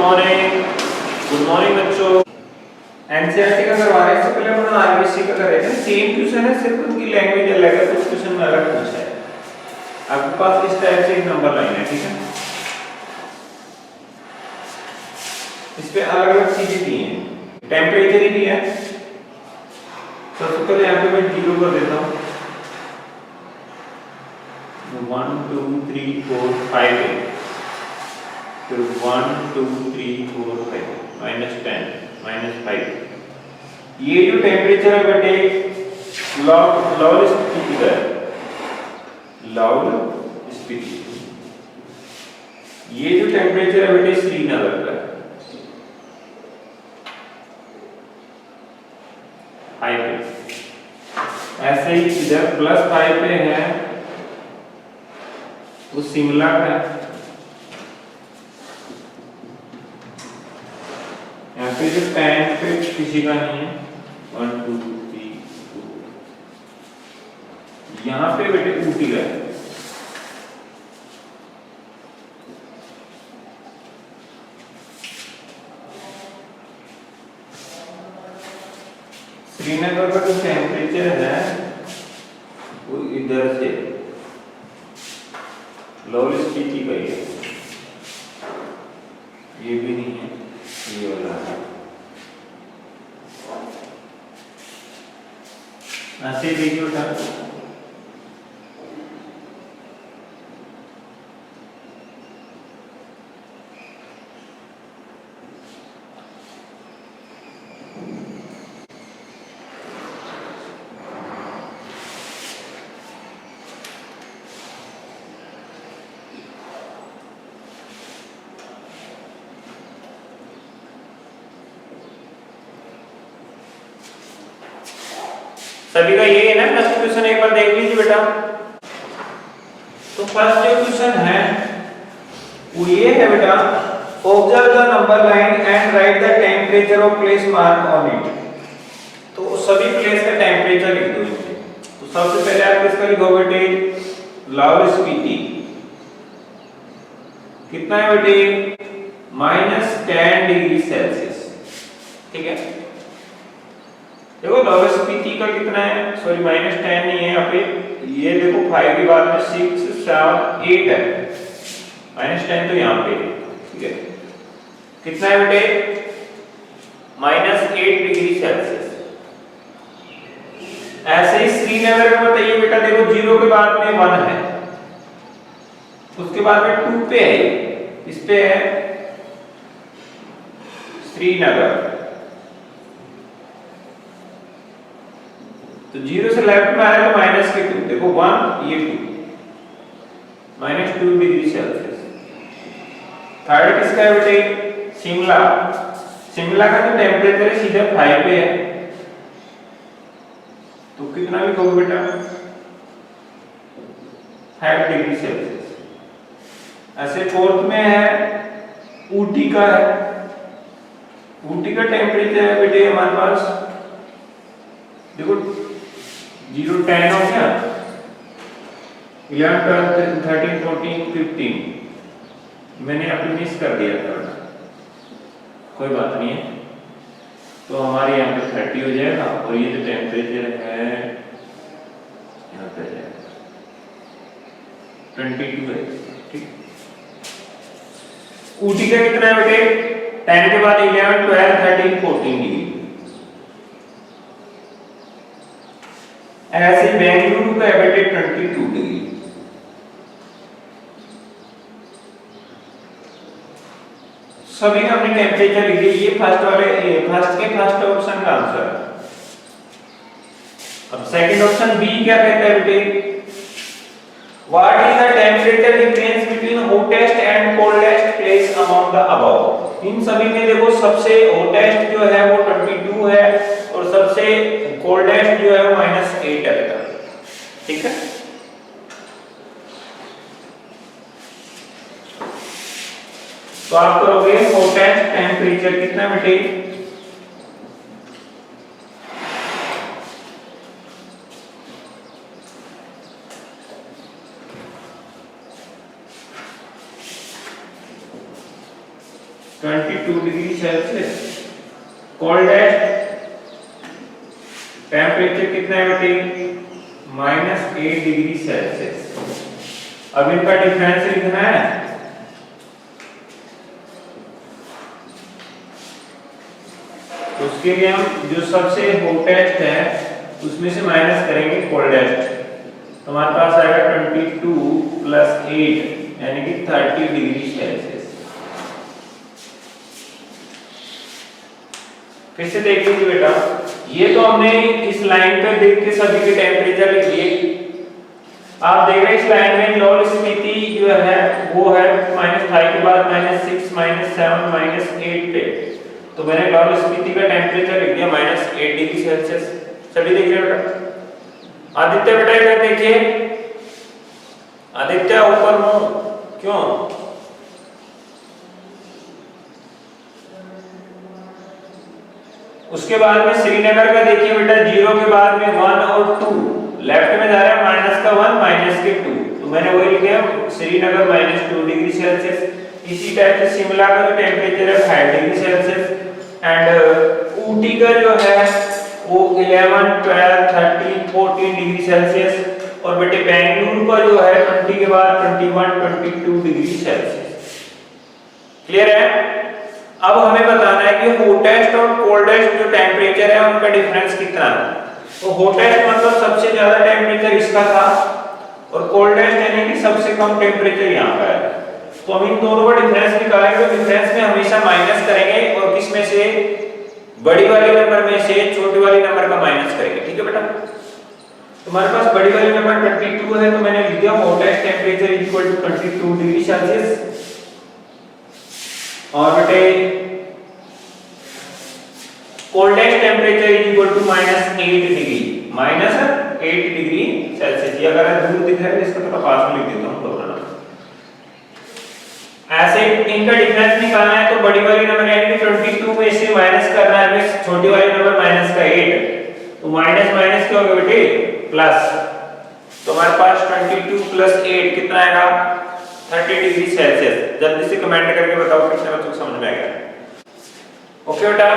Morning बच्चों। NCERT का करवा रहे हैं, इससे पहले हम आरबीसी का कर रहे थे। सेम क्वेश्चन है, सिर्फ उनकी लैंग्वेज अलग है, कुछ क्वेश्चन में अलग पूछा है। आपके पास इस टाइप से एक नंबर लाइन है, ठीक है। इस पे अलग अलग चीजें दी हैं, टेम्परेचर ही दिया है। सबसे पहले यहाँ पे मैं 0 कर देता हूँ। 1 2 3 4 5 है, फिर 1 2 3 4 5 -10 -5। ये जो टेम्परेचर है बेटे लाहौल स्पीति का है, लाहौल स्पीति। ये जो टेम्परेचर है बेटे श्रीनगर का है, 5 पे। ऐसे ही इधर +5 पे है वो शिमला का है। यहाँ पे जो 10 पे किसी का नहीं है, 1 2 3 4। यहाँ पे बेटे ऊटी का है। श्रीनगर का जो टेम्परेचर है वो इधर से लाहौल स्पीति का ही है, ये भी नहीं है, ये वाला है। ऐसे देखिए उठा, सभी का ये है ना। फर्स्ट क्वेश्चन एक बार देख लीजिए बेटा। तो फर्स्ट जो क्वेश्चन है वो ये है बेटा, observe the number line and right the temperature of place mark on it. तो सभी प्लेस का टेम्परेचर लिख दो इसमें। तो सबसे पहले आप किसका लिखो बेटे, लाहौल स्पीति। कितना है बेटे, -10 डिग्री सेल्सियस, ठीक है। देखो लाहौल स्पीति का कितना है, सॉरी -10 नहीं है यहाँ पे, ये देखो 5 के बाद में 6 7 8 है, -10 तो यहाँ पे, ठीक है। कितना है बेटे, -8 डिग्री सेल्सियस। ऐसे ही श्रीनगर में बताइए बेटा, देखो 0 के बाद में 1 है, उसके बाद में 2 पे है, इस पे है श्रीनगर। तो 0 से लेफ्ट में आया तो -2, देखो 1 ये 2, -2 डिग्री सेल्सियस। थर्ड किसका है बेटे, शिमला। शिमला का जो टेम्परेचर है सीधा 5 पे है, तो कितना भी कहो बेटा, 5 डिग्री सेल्सियस। ऐसे फोर्थ में है ऊटी का है। ऊटी का टेम्परेचर है बेटे हमारे पास, देखो 0 10 हो गया, 11 12 13 14 15, मैंने अभी मिस कर दिया था, कोई बात नहीं है। तो हमारे यहाँ पे 30 हो जाएगा, और ये जो टेम्परेचर है यहाँ पे जाएगा 22 है, ठीक। ऊटी का कितना है बेटे, 10 के बाद 11 12 13 14 डिग्री। ऐसे बेंगलुरु का है बेटे 22 डिग्री। सभी का अपने टेम्परेचर लिखिए। ये फर्स्ट के फर्स्ट ऑप्शन का आंसर है। अब सेकंड ऑप्शन बी क्या कहता है बेटे, what is the temperature difference between hottest and coldest place among the above. इन सभी में देखो सबसे हॉटेस्ट जो है वो 22 है, और सबसे कोल्डेस्ट जो है वो -8 है बेटा, ठीक है। तो आप करोगे हॉटेस्ट टेम्परेचर कितना बेटे, 22 डिग्री सेल्सियस। कोल्डेस्ट टेम्परेचर कितना है बेटे, -8 डिग्री सेल्सियस। अब इनका डिफरेंस लिखना है। उसके लिए हम जो सबसे हॉटेस्ट है उसमें से माइनस करेंगे कोल्डेस्ट। तो हमारे पास आएगा 22 + 8 यानी कि 30 डिग्री सेल्सियस। फिर से देख लीजिए बेटा, ये तो हमने इस लाइन पे देख के सभी के टेम्परेचर लिख लिए। आप देख रहे हैं इस लाइन में लौह स्फीति जो है वो है -5 के बाद -6 -7 -8 पे। तो मैंने लौह स्फीति का टेम्परेचर लिख दिया -8 डिग्री सेल्सियस। सभी देख रहे हैं बेटा। आदित्य बेटा इधर देखिए, आदित्य ऊपर मुंह क्यों? उसके बाद में श्रीनगर का देखिए बेटा, 0 के बाद में 1 और 2, लेफ्ट में जा रहा है -1 -2। तो मैंने वही लिखा श्रीनगर -2 डिग्री सेल्सियस। इसी टाइप से शिमला का जो टेम्परेचर है 5 डिग्री सेल्सियस एंड ऊटी का जो है वो 11 12 13 14 डिग्री सेल्सियस और बेटे बेंगलुरु का जो है 20 के बाद 21 22 डिग्री सेल्सियस। क्लियर है? अब हमें बताना है कि हॉटेस्ट और कोल्डेस्ट जो टेम्परेचर है उनका डिफरेंस कितना है। तो हॉटेस्ट मतलब सबसे ज्यादा टेम्परेचर इसका था और कोल्डेस्ट यानी कि सबसे कम टेम्परेचर यहाँ का है। तो हम इन दोनों का डिफरेंस निकालेंगे। तो डिफरेंस में हमेशा माइनस करेंगे और किस में से, बड़ी वाली नंबर में से छोटी वाली नंबर का माइनस करेंगे। ठीक है बेटा? तो हमारे पास बड़ी वाली नंबर 22 है तो मैंने लिख दिया hottest temperature equal to 22 degree Celsius और बेटे coldest temperature is equal to -8 degree, -8 degree Celsius. ये अगर दूर दिख रहा है इसको थोड़ा पास में लिख देता हूं दोनों। ऐसे इनका डिफरेंस निकालना है तो बड़ी वाली नंबर यानी कि 22 में से माइनस करना है हमें छोटी वाली नंबर -8। तो माइनस माइनस क्या होगा बेटे, प्लस। तो हमारे पास 22 + 8 कितना आएगा, 30 डिग्री सेल्सियस। जल्दी से कमेंट करके बताओ कितने बच्चों को समझ में आ गया। ओके बेटा,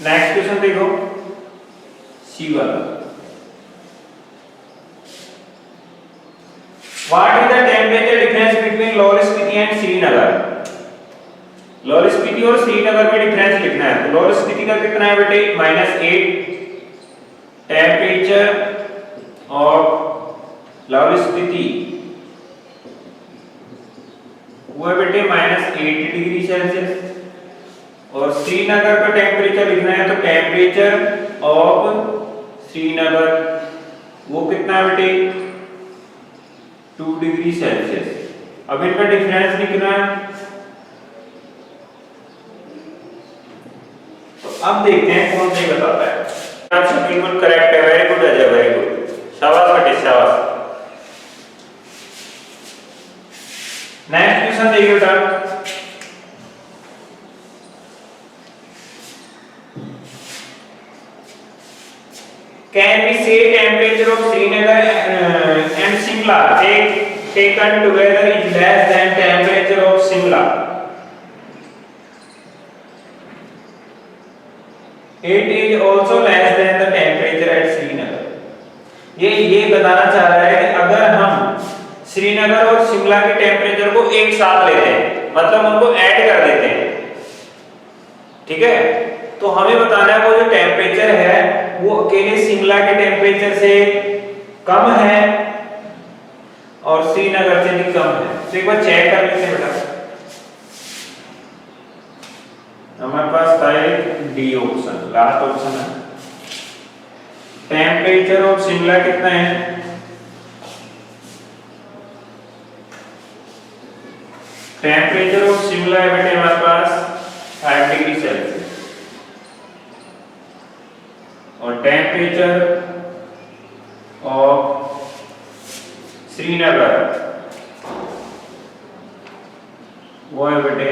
नेक्स्ट क्वेश्चन देखो, सी वाला। What is the temperature difference between Laurel Spiti and Srinagar? Laurel Spiti और श्रीनगर में डिफरेंस लिखना है। तो Laurel Spiti का कितना है बेटे, -8। टेम्परेचर ऑफ Laurel Spiti वो है बेटे -8 डिग्री सेल्सियस और श्रीनगर का टेम्परेचर लिखना है तो टेम्परेचर ऑफ श्रीनगर वो कितना है बेटे, 2 डिग्री सेल्सियस। अब इनका डिफरेंस लिखना है। तो अब देखते हैं कौन सही बताता है। आंसर बिल्कुल करेक्ट है, very good Ajay, very good, शाबाश बेटे शाबाश। नेक्स्ट क्वेश्चन देखिए बेटा, can we say temperature of Srinagar and Shimla taken together is less than temperature of Shimla? It is also less than the temperature at Srinagar. ये बताना चाह रहा है कि अगर हम श्रीनगर और शिमला के टेम्परेचर को एक साथ लेते हैं, मतलब उनको ऐड कर देते हैं, ठीक है, तो हमें बताना है वो जो टेम्परेचर है वो अकेले शिमला के टेम्परेचर से कम है और श्रीनगर से भी कम है। तो एक बार चेक कर लेते हैं बेटा। हमारे पास था डी ऑप्शन, लास्ट ऑप्शन है। टेम्परेचर ऑफ शिमला कितना है, टेम्परेचर ऑफ शिमला है बेटे हमारे पास 5 डिग्री सेल्सियस और टेम्परेचर ऑफ श्रीनगर वो है बेटे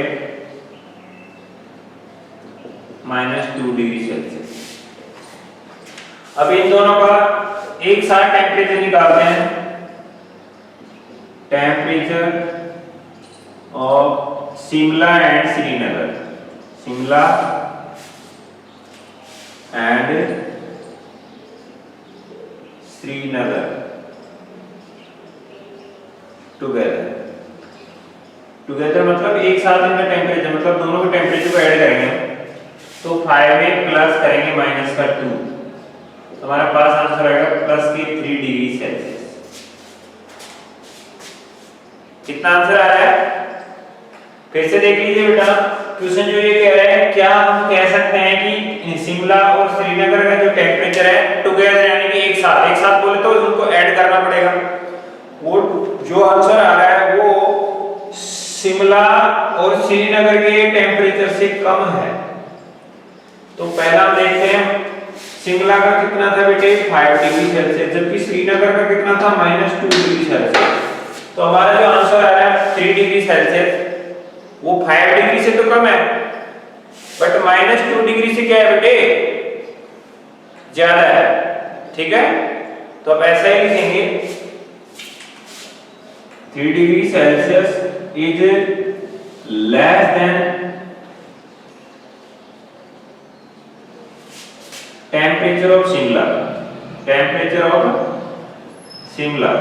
-2 डिग्री सेल्सियस। अब इन दोनों का एक साथ टेम्परेचर निकालते हैं। Temperature of Shimla and Srinagar, Shimla and Srinagar together मतलब एक साथ इनका टेम्परेचर, मतलब दोनों के टेम्परेचर को ऐड करेंगे तो 5 में प्लस करेंगे माइनस का 2, तो हमारे पास आंसर आएगा प्लस के 3 डिग्री सेल्सियस। कितना आंसर आ रहा है फिर से देख लीजिए बेटा। क्वेश्चन जो ये कह रहा है, क्या हम कह सकते हैं कि शिमला और श्रीनगर का जो टेम्परेचर है टुगेदर यानी कि एक साथ बोले तो उनको ऐड करना पड़ेगा। वो जो आंसर आ रहा है वो शिमला और श्रीनगर के टेम्परेचर से कम है। तो पहला हम देखते हैं शिमला का कितना था बेटे 5 डिग्री सेल्सियस, जबकि श्रीनगर का कितना था -2 डिग्री सेल्सियस। तो हमारा जो आंसर आ रहा है 3 डिग्री सेल्सियस, वो 5 डिग्री से तो कम है बट -2 डिग्री से क्या है बेटे ज्यादा है। ठीक है, तो अब ऐसा ही लिखेंगे 3 degree Celsius is less than temperature of Shimla, temperature of Shimla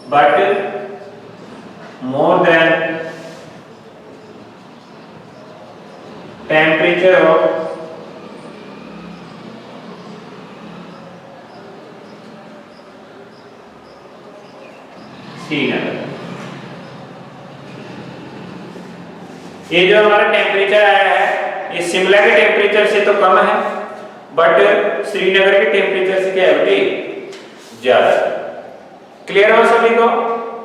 but more than temperature of Srinagar. ये जो हमारा टेम्परेचर आया है ये शिमला के टेम्परेचर से तो कम है बट श्रीनगर के टेम्परेचर से क्या है बेटे ज्यादा। क्लियर हो सभी को?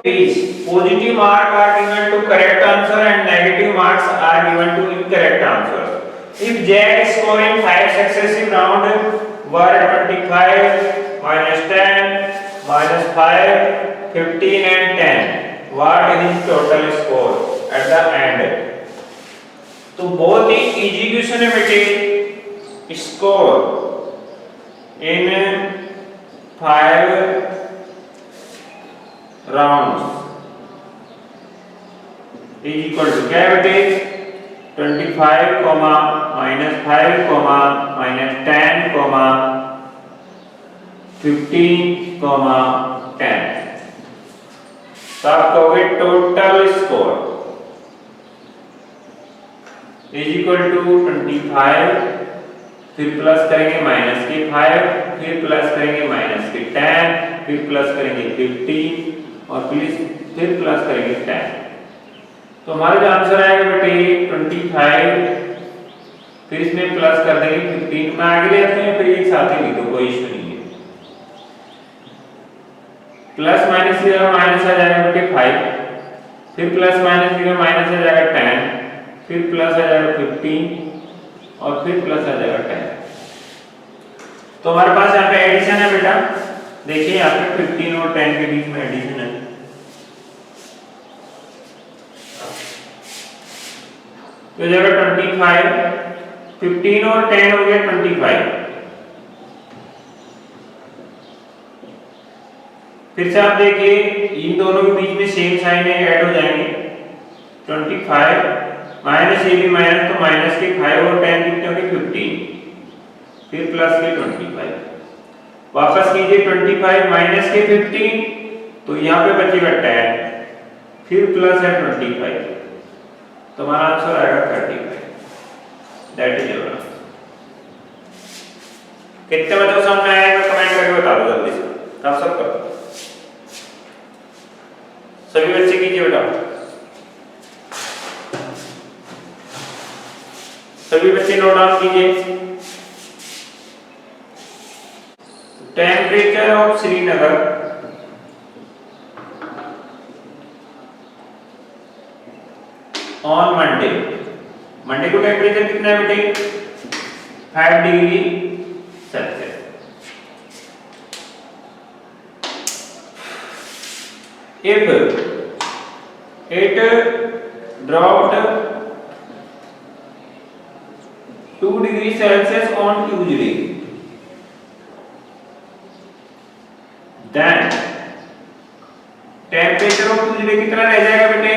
Positive mark are given to correct answer and negative marks are given to incorrect answer. If Jack scoring 5 successive round were 25, -10, -5, 15 and 10, what is his total score at the end? तो बहुत ही easy question है बेटे। Score in 5 rounds is equal to क्या है बेटे 25, -5, -10, 15, 10। तो आप कहोगे total score is equal to 25, फिर प्लस करेंगे माइनस के 5, फिर प्लस करेंगे माइनस के 10, फिर प्लस करेंगे 15 और फिर प्लस करेंगे 10। तो हमारा जो आंसर आएगा बेटे 25, फिर इसमें प्लस कर देंगे 15 में आगे ले आते हैं, फिर एक साथ ही लिखो कोई इशू नहीं है। प्लस माइनस की जगह माइनस आ जाएगा बेटे 5, फिर प्लस माइनस की जगह माइनस आ जाएगा 10, फिर प्लस आ जाएगा 15 और फिर प्लस आ जाएगा 10। तो हमारे पास यहाँ पे एडिशन है बेटा, देखिए यहाँ पे 15 और 10 के बीच में एडिशन है। तो जगह 25, 15 और 10 हो गया 25। फिर से आप देखिए इन दोनों के बीच में सेम साइन है, ऐड हो जाएंगे। 25 माइनस ये भी माइनस, तो माइनस के 5 और 10 कितने हो गए 15, फिर प्लस के 25। वापस कीजिए 25 माइनस के 15, तो यहाँ पे बचेगा 10, फिर प्लस है 25, तो हमारा आंसर आएगा 35। That is your answer. कितने बच्चों समझ में आया कमेंट करके बता दो जल्दी से। आप सब करो, सभी बच्चे कीजिए बेटा, सभी बच्चे नोट डाउन कीजिए। Temperature of Srinagar on Monday, Monday को टेम्परेचर कितना है बेटे 5 degree Celsius. If it dropped 2 degree Celsius on Tuesday, then temperature of Tuesday कितना रह जाएगा बेटे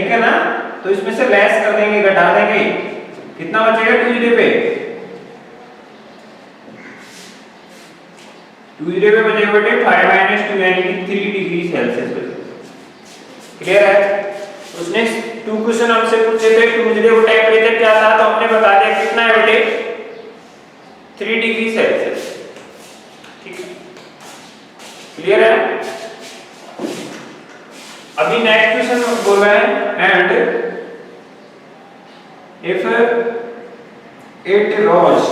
ठीक है ना, तो इसमें से लेस कर देंगे, घटा देंगे, कितना बचेगा 2 पे, 2 पे बचेगा बेटे 5 - 2 यानी कि 3 डिग्री सेल्सियस बचेगा। क्लियर है? उसने 2 क्वेश्चन हमसे पूछे थे, 2 को टेंपरेचर क्या था, तो हमने बता दिया कितना है बेटे 3 डिग्री सेल्सियस। ठीक है, क्लियर है? अभी नेक्स्ट क्वेश्चन बोल रहा है and if it rose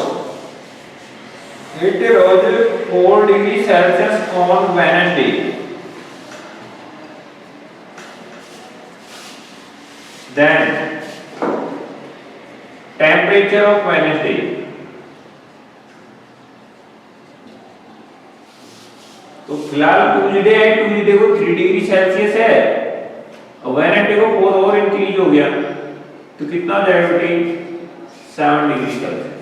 4 degree Celsius on Wednesday, then temperature of Wednesday, तो फिलहाल ट्यूसडे है, ट्यूसडे को 3 डिग्री सेल्सियस है और वेडनेसडे को 4 और इंक्रीज हो गया, तो कितना हो जाएगा बेटे 7 डिग्री सेल्सियस।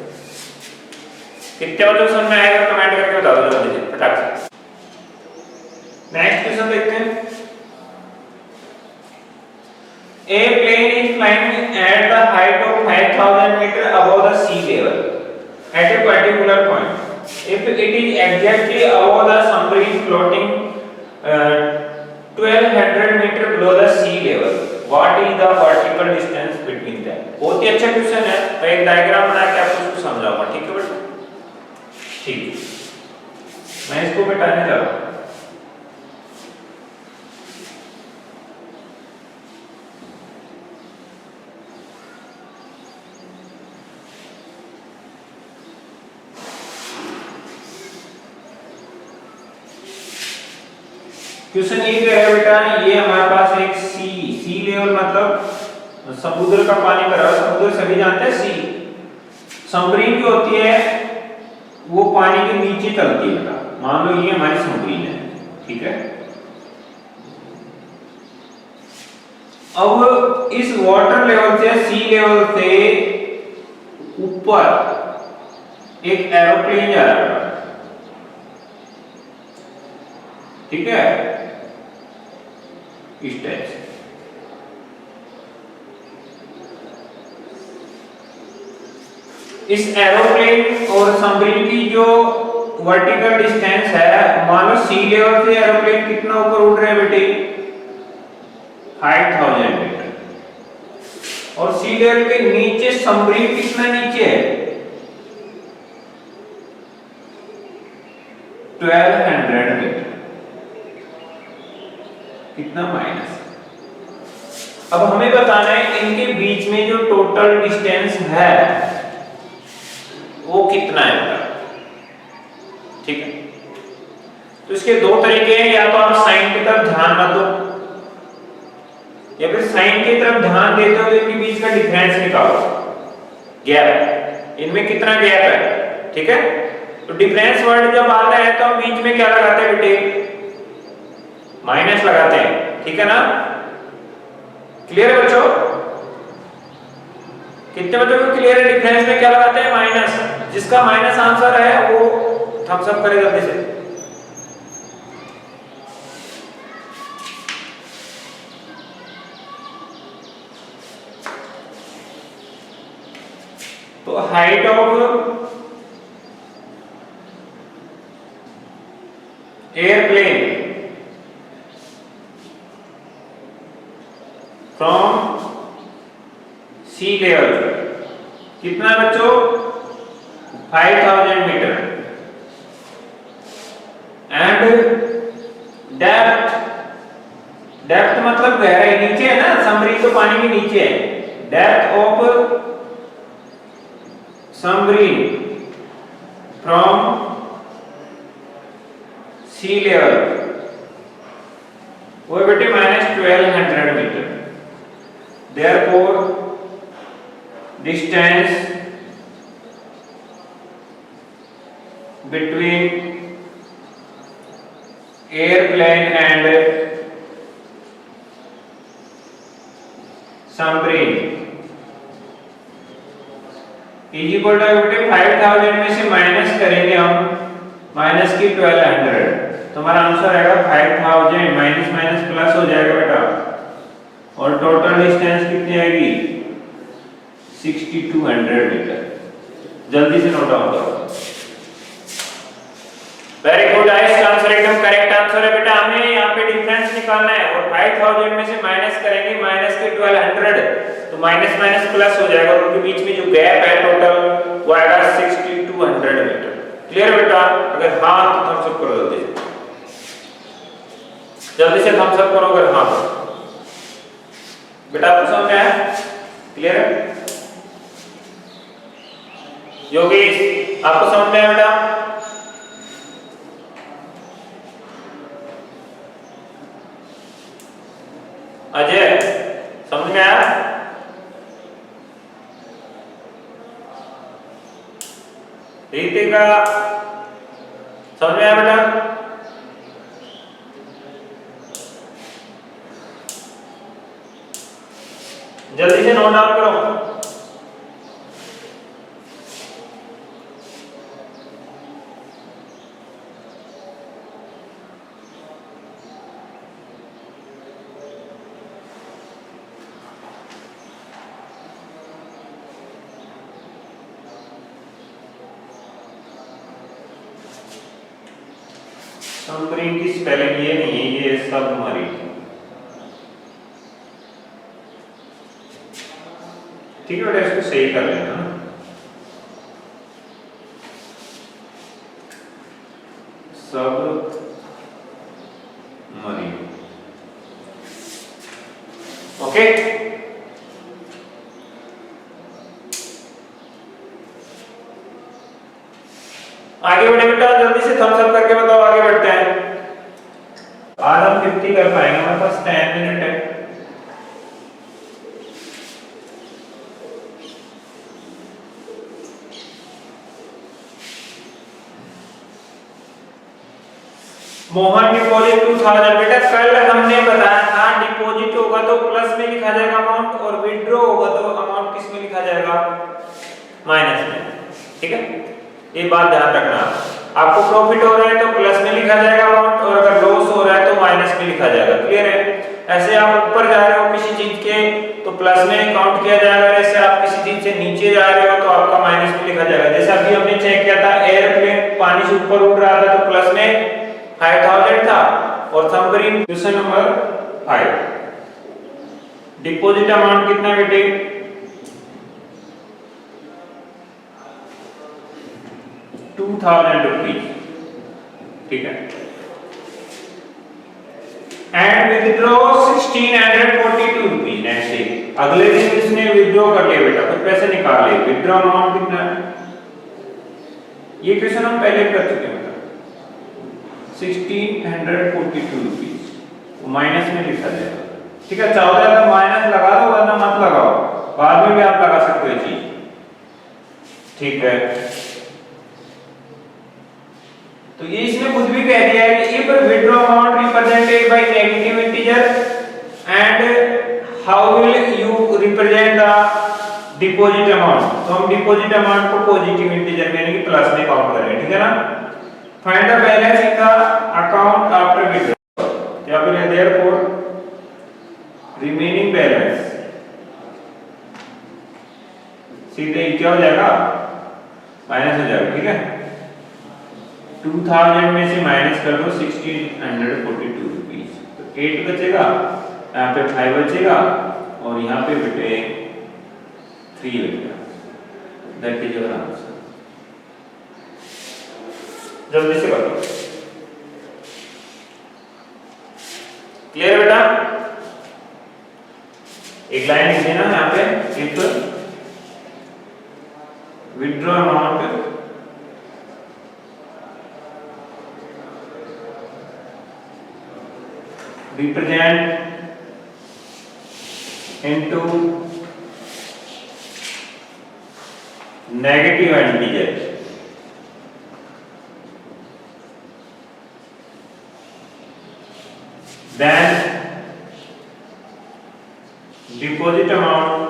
कितने बच्चों समझ में आएगा कमेंट करके बता दो जल्दी से फटाक से। नेक्स्ट क्वेश्चन देखते हैं। A plane is flying at the height of 5000 meter above the sea level at a particular point. If it is exactly above the submarine floating 1200 meter below the sea level, what is the vertical distance between them? बहुत ही अच्छा question है, तो एक diagram बना के आपको इसको समझाऊंगा, ठीक है बेटा? ठीक, मैं इसको मिटाने जा रहा हूं। क्वेश्चन ये कह रहा है बेटा, ये हमारे पास एक सी लेवल मतलब समुद्र का पानी भरा हुआ, समुद्र सभी जानते हैं सी। सबमरीन जो होती है वो पानी के नीचे चलती है बेटा, मान लो ये हमारी सबमरीन है, ठीक है। अब इस वाटर लेवल से, सी लेवल से ऊपर एक एरोप्लेन जा रहा है, ठीक है, इस टाइप से। इस एरोप्लेन और सबमरीन की जो वर्टिकल डिस्टेंस है, मान लो सी लेवल से एरोप्लेन कितना ऊपर उड़ रहा है बेटे 5000 मीटर, और सी लेवल के नीचे सबमरीन कितना नीचे है 1200 मीटर, कितना माइनस। अब हमें बताना है इनके बीच में जो टोटल डिस्टेंस है वो कितना है बेटा, ठीक है। तो इसके दो तरीके हैं, या तो आप साइन की तरफ ध्यान मत दो या फिर साइन की तरफ ध्यान देते हो, इनके बीच का डिफरेंस निकालो, गैप, इनमें कितना गैप है, ठीक है। तो डिफरेंस वर्ड जब आता है तो हम बीच में क्या लगाते हैं बेटे माइनस लगाते हैं, ठीक है ना। क्लियर है बच्चों? कितने बच्चों को क्लियर है? डिफरेंस में क्या लगाते हैं माइनस, जिसका माइनस आंसर है वो थम्स अप करे जल्दी से। तो height of airplane from sea level कितना बच्चों 5000 मीटर, एंड डेप्थ, डेप्थ मतलब गहराई, नीचे है ना, सबमरीन तो पानी के नीचे है, depth of submarine from sea level वो बेटे -1200 metre. Therefore, distance between airplane and submarine is equal to बेटे 5000 में से माइनस करेंगे हम, माइनस की 1200, तो हमारा आंसर आएगा 5000 माइनस माइनस प्लस हो जाएगा बेटा, और टोटल टोटल डिस्टेंस कितनी आएगी 6200 मीटर। जल्दी से नोट डाउन करो। वेरी गुड, इसका आंसर एकदम करेक्ट आंसर है बेटा। हमें यहाँ पे डिफरेंस निकालना है और 5000 में से माइनस करेंगे, माइनस के 1200 तो माइनस माइनस प्लस हो जाएगा, उनके बीच में जो गैप है टोटल वो आएगा 6200 मीटर। क्लियर बेटा? अगर हाँ तो थम्स अप करो जल्दी जल्दी से थम्स अप करो अगर हाँ तो। बेटा आपको समझ में आया? क्लियर है? योगेश आपको समझ में आया बेटा? अजय समझ में आया? रितिका समझ में आया बेटा? जल्दी से नोट डाउन करो। सबमरीन की स्पेलिंग ये नहीं है, ये सबमरीन। ठीक है बेटा, इसको सही कर लेना। सबमरीन। ओके, आगे बढ़े बेटा, जल्दी से थम्स अप करके बताओ, आगे बढ़ते हैं। आज हम 50 कर पाएंगे, हमारे पास 10 मिनट है। मोहन डिपॉजिट 2000। बेटा कल हमने बताया था डिपॉजिट होगा तो प्लस में लिखा जाएगा अमाउंट, और विड्रॉ होगा तो अमाउंट किस में लिखा जाएगा? माइनस में। ठीक है, ये बात ध्यान रखना। आपको प्रॉफिट हो रहा है तो प्लस में लिखा जाएगा अमाउंट, और अगर लॉस हो रहा है तो माइनस में लिखा जाएगा। क्लियर है? ऐसे आप ऊपर जा रहे हो किसी चीज के तो प्लस में काउंट किया जाएगा, ऐसे आप किसी चीज से नीचे जा रहे हो तो आपका माइनस में लिखा जाएगा। जैसे अभी हमने चेक किया था, एयरप्लेन पानी से ऊपर उड़ रहा था तो प्लस में 5000 था, और submarine question number 5 deposit amount कितना बेटे? 2000 रुपीज। ठीक है, and withdraw 1642 rupees. Next day, अगले दिन इसने विथड्रॉ कर लिया बेटा, कुछ पैसे निकाल लिए। विथड्रॉ अमाउंट कितना है? ये क्वेश्चन हम पहले कर चुके हैं, 1642 रुपीज माइनस में लिखा जाएगा। ठीक है, 14 का माइनस लगा दो वरना मत लगाओ, बाद में भी आप लगा सकते हो चीज। ठीक है, तो ये इसने खुद भी कह दिया है कि if withdraw amount represented by negative integer and how will you represent the deposit amount. तो हम डिपॉजिट अमाउंट को पॉजिटिव इंटीजर में यानी कि प्लस में काउंट करेंगे। ठीक है ना? Find the balance in the account after withdraw, या फिर देयरफॉर रिमेनिंग बैलेंस सीधे क्या हो जाएगा? माइनस हो जाएगा। ठीक है, 2000 में से माइनस कर दो 1642 रुपीज, तो 8 बचेगा, यहाँ पे 5 बचेगा, और यहाँ पे बेटे 3 बचेगा। That is your answer. जल्दी से करो। क्लियर बेटा? एक लाइन लिख देना यहाँ पे, if withdraw amount represent into negative integer, then deposit amount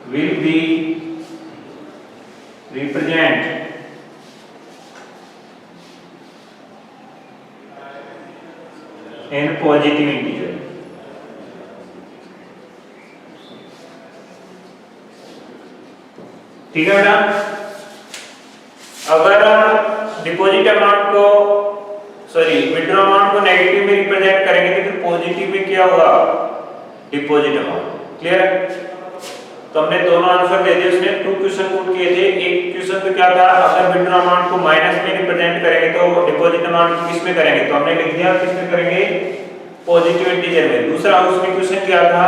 will be represent n positive integer. ठीक है बेटा, अगर हम डिपॉजिट अमाउंट को विड्रॉ अमाउंट को नेगेटिव में रिप्रेजेंट करेंगे तो फिर पॉजिटिव में क्या होगा, डिपॉजिट अमाउंट। क्लियर है? तो हमने दोनों आंसर दे दिए, उसने 2 क्वेश्चन पुट किए थे। एक क्वेश्चन तो क्या था, अगर विड्रॉ अमाउंट को माइनस में रिप्रेजेंट करेंगे तो डिपॉजिट अमाउंट किस में करेंगे, तो हमने लिख दिया किस में करेंगे, पॉजिटिव इंटीजर में। दूसरा उसमें क्वेश्चन क्या था,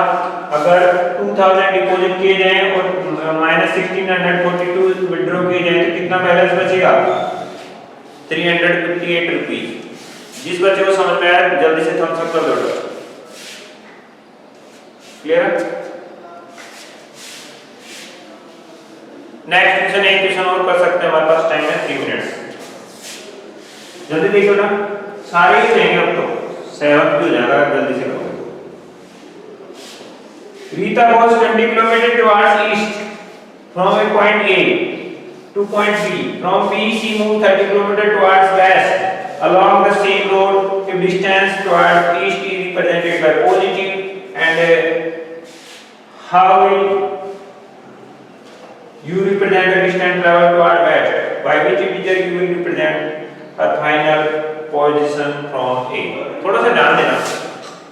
अगर 2000 डिपॉजिट किए जाएं और -1642 विड्रॉ किए जाएं तो कितना बैलेंस बचेगा, 358 रुपीस। जिस बच्चे को समझ में आया जल्दी से थम्स अप कर दो। क्लियर है? नेक्स्ट क्वेश्चन, एक क्वेश्चन और कर सकते हैं, हमारे पास टाइम है 3 मिनट्स। जल्दी देखो ना, सारे ही रहेंगे अब तो 7 भी हो जाएगा, जल्दी से करो। Rita goes 20 km towards east from a point A to point B. From B she moves 30 km towards west along the same road. If distance towards east is represented by positive, and how will you represent the distance traveled toward west? By which integer you will represent a final position from A? थोड़ा सा ध्यान देना,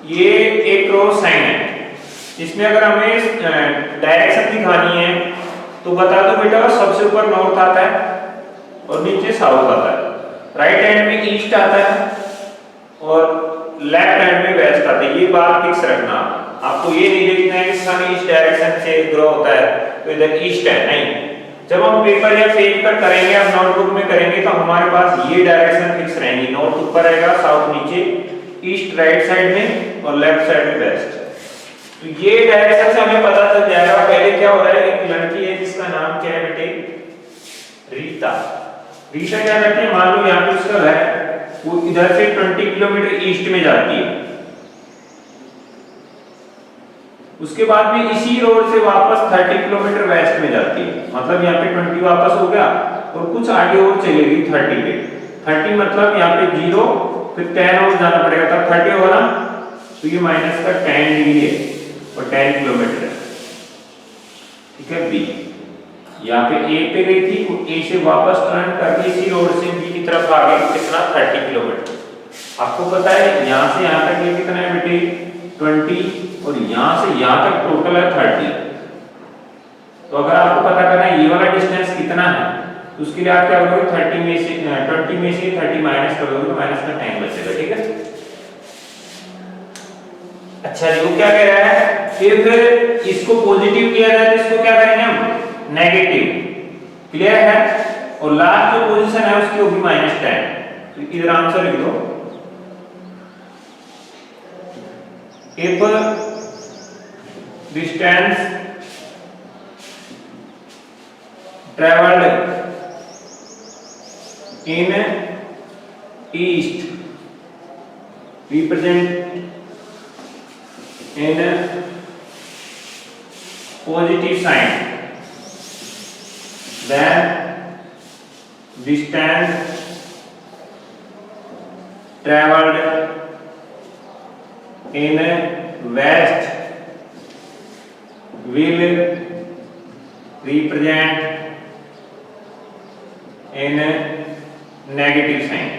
ये एक cross sign है, इसमें अगर हमें डायरेक्शन दिखानी है तो बता दो बेटा, सबसे ऊपर नॉर्थ आता है और नीचे साउथ आता है, राइट हैंड में ईस्ट आता है और लेफ्ट हैंड में वेस्ट आता है। ये बात फिक्स रखना, आपको ये नहीं देखना है कि सन ईस्ट डायरेक्शन से ग्रो होता है तो इधर ईस्ट है, नहीं। जब हम पेपर या पेज पर करेंगे, अब नोटबुक में करेंगे तो हमारे पास ये डायरेक्शन फिक्स रहेंगी, नॉर्थ ऊपर रहेगा, साउथ नीचे, ईस्ट राइट साइड में और लेफ्ट साइड में वेस्ट। तो ये डायरेक्शन से हमें पता चल जाएगा। पहले क्या हो रहा है, एक लड़की है जिसका नाम क्या है बेटे, रीता। रीता क्या करती है, मान लो यहाँ पे उसका घर है, वो इधर से 20 किलोमीटर ईस्ट में जाती है, उसके बाद भी इसी रोड से वापस 30 किलोमीटर वेस्ट में जाती है, मतलब यहाँ पे 20 वापस हो गया और कुछ आगे और चलेगी 30 पे। 30 मतलब यहाँ पे 0, फिर 10 और जाना पड़ेगा, तब 30 होगा ना, तो ये माइनस का 10 डिग्री है और 10 किलोमीटर है। ठीक है, बी यहाँ पे ए पे गई थी, वो ए से वापस टर्न करके इसी रोड से बी की तरफ आ गई, कितना 30 किलोमीटर। आपको पता है यहाँ से यहाँ तक ये कितना है बेटे, 20, और यहाँ से यहाँ तक टोटल है 30। तो अगर आपको पता करना है ये वाला डिस्टेंस कितना है, तो उसके लिए आप क्या करोगे, 30 में से 20 में से 30 माइनस कर दोगे तो माइनस का 10 बचेगा। ठीक है, अच्छा जी, वो क्या कह रहा है कि फिर इसको पॉजिटिव किया जाए तो इसको क्या करेंगे हम, नेगेटिव। क्लियर है? और लास्ट जो पोजीशन है उसकी होगी -10। तो इधर आंसर लिख दो, if distance travelled in east represent in positive sign, then distance traveled in west will represent in negative sign।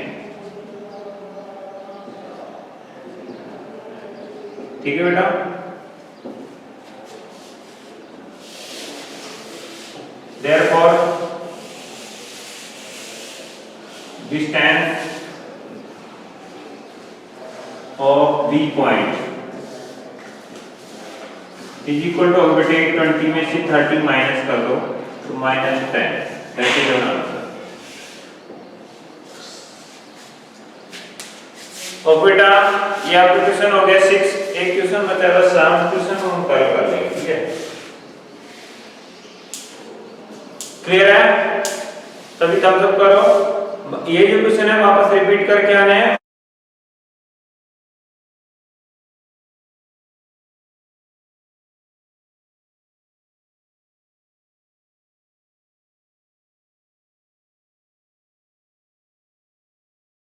ठीक है बेटा, therefore distance of B point is equal to, बेटे 20 में से 30 माइनस कर दो तो -10। That is our answer. और बेटा ये आपका क्वेश्चन हो गया 6। एक क्वेश्चन बचा बस, 7 क्वेश्चन हम कल कर लेंगे। ठीक है, क्लियर है? तभी थम्स अप करो। ये जो क्वेश्चन है वापस रिपीट करके आने हैं।